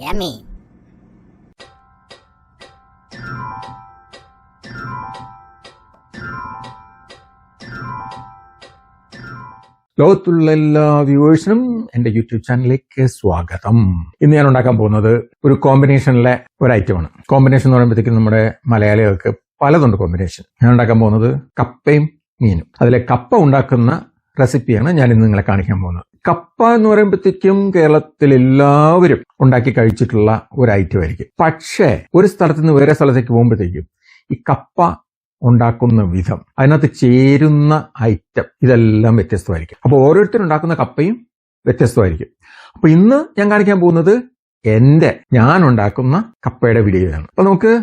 Yummy. ലോകത്തുള്ള എല്ലാ വ്യൂവേഴ്സിനും എൻ്റെ യൂട്യൂബ് ചാനലിലേക്ക് സ്വാഗതം. ഇന്ന് ഞാൻ ഉണ്ടാക്കാൻ പോകുന്നത് ഒരു കോമ്പിനേഷനിലെ ഒരു ഐറ്റമാണ്. കോമ്പിനേഷൻ എന്ന് പറയുമ്പോഴത്തേക്കും നമ്മുടെ മലയാളികൾക്ക് പലതുണ്ട് കോമ്പിനേഷൻ. ഞാൻ ഉണ്ടാക്കാൻ പോകുന്നത് കപ്പയും മീനും. അതിലെ കപ്പ ഉണ്ടാക്കുന്ന റെസിപ്പിയാണ് ഞാൻ ഇന്ന് നിങ്ങളെ കാണിക്കാൻ പോകുന്നത്. കപ്പ എന്ന് പറയുമ്പോഴത്തേക്കും കേരളത്തിൽ എല്ലാവരും ഉണ്ടാക്കി കഴിച്ചിട്ടുള്ള ഒരു ഐറ്റം ആയിരിക്കും. പക്ഷേ ഒരു സ്ഥലത്ത് നിന്ന് വേറെ സ്ഥലത്തേക്ക് പോകുമ്പോഴത്തേക്കും ഈ കപ്പ ഉണ്ടാക്കുന്ന വിധം, അതിനകത്ത് ചേരുന്ന ഐറ്റം ഇതെല്ലാം വ്യത്യസ്തമായിരിക്കും. അപ്പോൾ ഓരോരുത്തരും ഉണ്ടാക്കുന്ന കപ്പയും വ്യത്യസ്തമായിരിക്കും. അപ്പോൾ ഇന്ന് ഞാൻ കാണിക്കാൻ പോകുന്നത് ഞാൻ ഉണ്ടാക്കുന്ന കപ്പയുടെ വീഡിയോയാണ്. അപ്പോൾ നമുക്ക്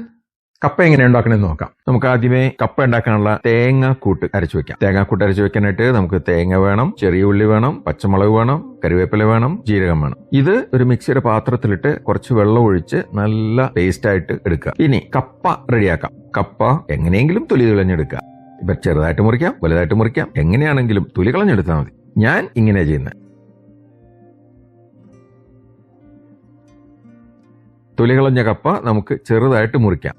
കപ്പ എങ്ങനെ ഉണ്ടാക്കണമെന്ന് നോക്കാം. നമുക്ക് ആദ്യമേ കപ്പ ഉണ്ടാക്കാനുള്ള തേങ്ങാക്കൂട്ട് അരച്ചു വെക്കാം. തേങ്ങാക്കൂട്ട് അരച്ചു വെക്കാനായിട്ട് നമുക്ക് തേങ്ങ വേണം, ചെറിയ ഉള്ളി വേണം, പച്ചമുളക് വേണം, കറിവേപ്പില വേണം, ജീരകം വേണം. ഇത് ഒരു മിക്സിയുടെ പാത്രത്തിലിട്ട് കുറച്ച് വെള്ളം ഒഴിച്ച് നല്ല പേസ്റ്റ് ആയിട്ട് എടുക്കുക. ഇനി കപ്പ റെഡിയാക്കാം. കപ്പ എങ്ങനെയെങ്കിലും തൊലി കളഞ്ഞെടുക്കുക. ഇപ്പൊ ചെറുതായിട്ട് മുറിക്കാം, വലുതായിട്ട് മുറിക്കാം, എങ്ങനെയാണെങ്കിലും തൊലി കളഞ്ഞെടുത്താൽ മതി. ഞാൻ ഇങ്ങനെയാ ചെയ്യുന്നത്. തൊലി കളഞ്ഞ കപ്പ നമുക്ക് ചെറുതായിട്ട് മുറിക്കാം.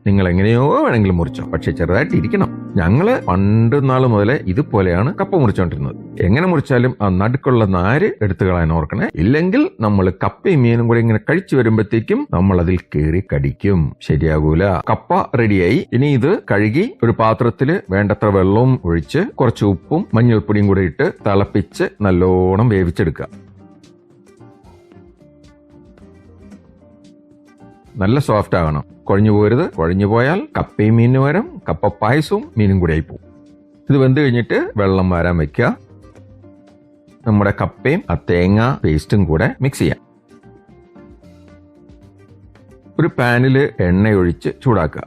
നിങ്ങൾ എങ്ങനെയോ വേണമെങ്കിലും മുറിച്ചോ, പക്ഷെ ചെറുതായിട്ട് ഇരിക്കണം. ഞങ്ങള് പണ്ട് നാൾ മുതലേ ഇതുപോലെയാണ് കപ്പ മുറിച്ചോണ്ടിരുന്നത്. എങ്ങനെ മുറിച്ചാലും ആ നടുക്കുള്ള നാര് എടുത്തു കളയാൻ ഓർക്കണേ. ഇല്ലെങ്കിൽ നമ്മൾ കപ്പയും മീനും കൂടി ഇങ്ങനെ കഴിച്ചു വരുമ്പോഴത്തേക്കും നമ്മൾ അതിൽ കയറി കടിക്കും, ശരിയാകൂല. കപ്പ റെഡിയായി. ഇനി ഇത് കഴുകി ഒരു പാത്രത്തിൽ വേണ്ടത്ര വെള്ളവും ഒഴിച്ച് കുറച്ച് ഉപ്പും മഞ്ഞൾപ്പൊടിയും കൂടി ഇട്ട് തിളപ്പിച്ച് നല്ലോണം വേവിച്ചെടുക്കുക. നല്ല സോഫ്റ്റ് ആകണം, കുഴഞ്ഞു പോരുത്. കുഴഞ്ഞു പോയാൽ കപ്പയും മീനും വരും, കപ്പ പായസവും മീനും കൂടി ആയി പോകും. ഇത് വെന്ത് കഴിഞ്ഞിട്ട് വെള്ളം വരാൻ വെക്കുക. നമ്മുടെ കപ്പയും ആ തേങ്ങ പേസ്റ്റും കൂടെ മിക്സ് ചെയ്യാം. ഒരു പാനിൽ എണ്ണയൊഴിച്ച് ചൂടാക്കുക.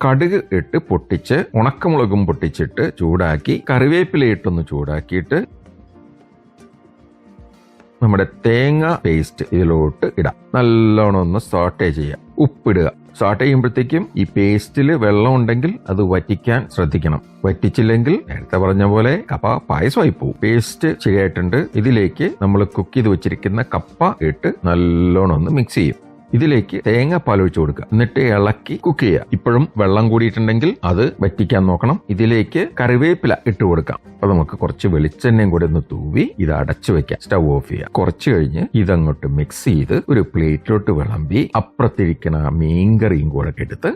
കടുക് ഇട്ട് പൊട്ടിച്ച് ഉണക്കമുളകും പൊട്ടിച്ചിട്ട് ചൂടാക്കി കറിവേപ്പില ഇട്ടൊന്ന് ചൂടാക്കിയിട്ട് നമ്മുടെ തേങ്ങ പേസ്റ്റ് ഇതിലോട്ട് ഇടാം. നല്ലോണം ഒന്ന് സോട്ടേ ചെയ്യാം. ഉപ്പിടുക. സോട്ട് ചെയ്യുമ്പോഴത്തേക്കും ഈ പേസ്റ്റിൽ വെള്ളം ഉണ്ടെങ്കിൽ അത് വറ്റിക്കാൻ ശ്രദ്ധിക്കണം. വറ്റിച്ചില്ലെങ്കിൽ നേരത്തെ പറഞ്ഞ പോലെ കപ്പ പായസമായി പോകും. പേസ്റ്റ് ശരിയായിട്ടുണ്ട്. ഇതിലേക്ക് നമ്മൾ കുക്ക് ചെയ്ത് വെച്ചിരിക്കുന്ന കപ്പ ഇട്ട് നല്ലോണം ഒന്ന് മിക്സ് ചെയ്യും. ഇതിലേക്ക് തേങ്ങാപ്പാൽ ഒഴിച്ചു കൊടുക്കുക. എന്നിട്ട് ഇളക്കി കുക്ക് ചെയ്യുക. ഇപ്പോഴും വെള്ളം കൂടിയിട്ടുണ്ടെങ്കിൽ അത് വറ്റിക്കാൻ നോക്കണം. ഇതിലേക്ക് കറിവേപ്പില ഇട്ട് കൊടുക്കാം. അപ്പൊ നമുക്ക് കുറച്ച് വെളിച്ചെണ്ണയും കൂടെ ഒന്ന് തൂവി ഇത് അടച്ചു വെക്കാം. സ്റ്റൗ ഓഫ് ചെയ്യാം. കുറച്ച് കഴിഞ്ഞ് ഇതങ്ങോട്ട് മിക്സ് ചെയ്ത് ഒരു പ്ലേറ്റിലോട്ട് വിളമ്പി അപ്പുറത്തിരിക്കണ മീൻകറിയും കൂടെ എടുത്ത്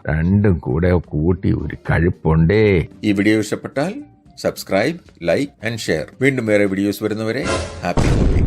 രണ്ടും കൂടെ കൂട്ടി ഒരു കഴിപ്പുണ്ടേ. ഈ വീഡിയോ ഇഷ്ടപ്പെട്ടാൽ സബ്സ്ക്രൈബ്, ലൈക്ക് ആൻഡ് ഷെയർ. വീണ്ടും വേറെ വീഡിയോസ് വരുന്നവരെ ഹാപ്പി കുക്കിംഗ്.